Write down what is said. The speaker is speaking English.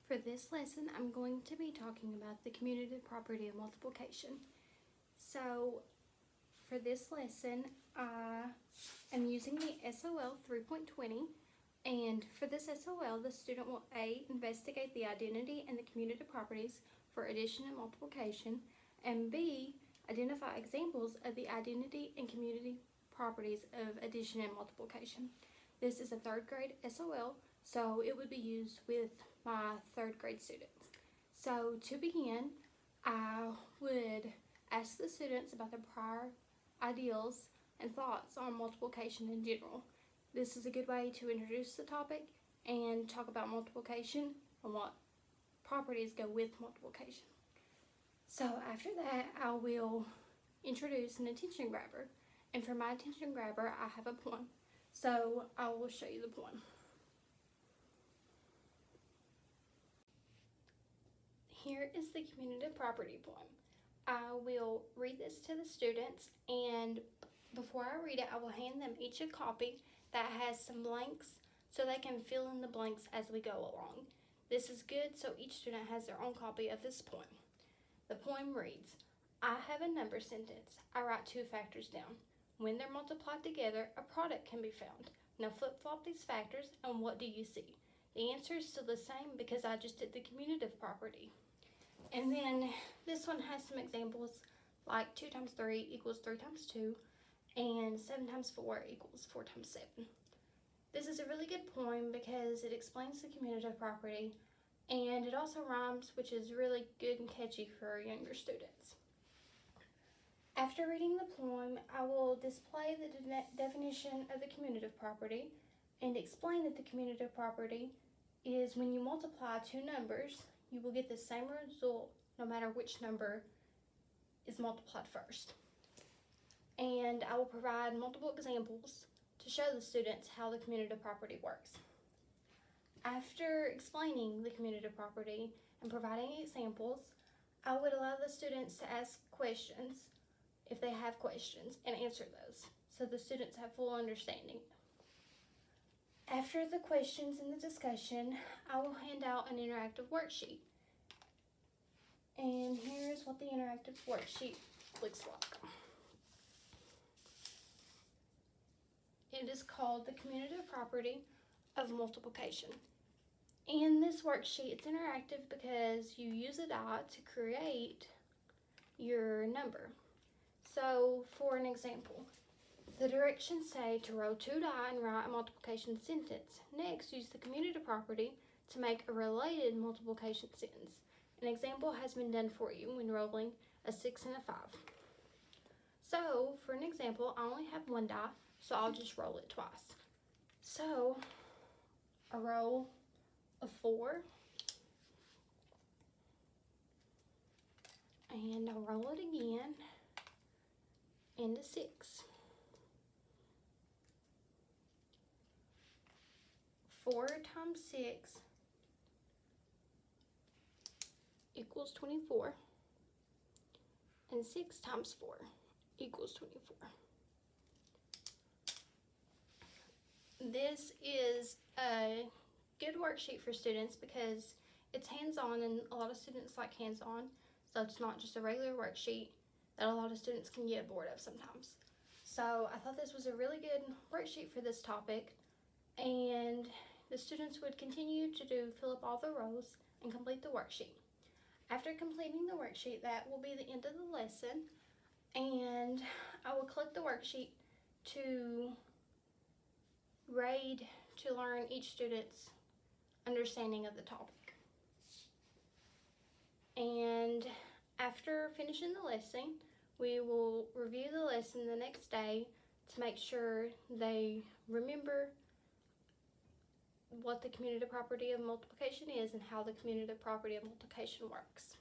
For this lesson, I'm going to be talking about the commutative property of multiplication. So, for this lesson, I am using the SOL 3.20, and for this SOL, the student will A, investigate the identity and the commutative properties for addition and multiplication, and B, identify examples of the identity and commutative properties of addition and multiplication. This is a third grade SOL, so it would be used with my third grade students. So to begin, I would ask the students about their prior ideals and thoughts on multiplication in general. This is a good way to introduce the topic and talk about multiplication and what properties go with multiplication. So after that, I will introduce an attention grabber. And for my attention grabber, I have a poem. So I will show you the poem. Here is the commutative property poem. I will read this to the students, and before I read it, I will hand them each a copy that has some blanks so they can fill in the blanks as we go along. This is good so each student has their own copy of this poem. The poem reads, I have a number sentence. I write two factors down. When they're multiplied together, a product can be found. Now flip-flop these factors, and what do you see? The answer is still the same because I just did the commutative property. And then this one has some examples like 2 times 3 equals 3 times 2, and 7 times 4 equals 4 times 7. This is a really good poem because it explains the commutative property, and it also rhymes, which is really good and catchy for younger students. After reading the poem, I will display the definition of the commutative property and explain that the commutative property is when you multiply two numbers, you will get the same result no matter which number is multiplied first. And I will provide multiple examples to show the students how the commutative property works. After explaining the commutative property and providing examples, I would allow the students to ask questions if they have questions and answer those so the students have full understanding. After the questions and the discussion, I will hand out an interactive worksheet. And here's what the interactive worksheet looks like. It is called the commutative property of multiplication. In this worksheet, it's interactive because you use a die to create your number. So, for an example, the directions say to roll 2 die and write a multiplication sentence. Next, use the commutative property to make a related multiplication sentence. An example has been done for you when rolling a 6 and a 5. So, for an example, I only have 1 die, so I'll just roll it twice. So, I roll a 4, and I'll roll it again, and a 6. 4 times 6 equals 24, and 6 times 4 equals 24. This is a good worksheet for students because it's hands-on, and a lot of students like hands-on, so it's not just a regular worksheet that a lot of students can get bored of sometimes. So I thought this was a really good worksheet for this topic, and the students would continue to fill up all the rows and complete the worksheet. After completing the worksheet, that will be the end of the lesson, and I will collect the worksheet to grade to learn each student's understanding of the topic. And after finishing the lesson, we will review the lesson the next day to make sure they remember what the commutative property of multiplication is and how the commutative property of multiplication works.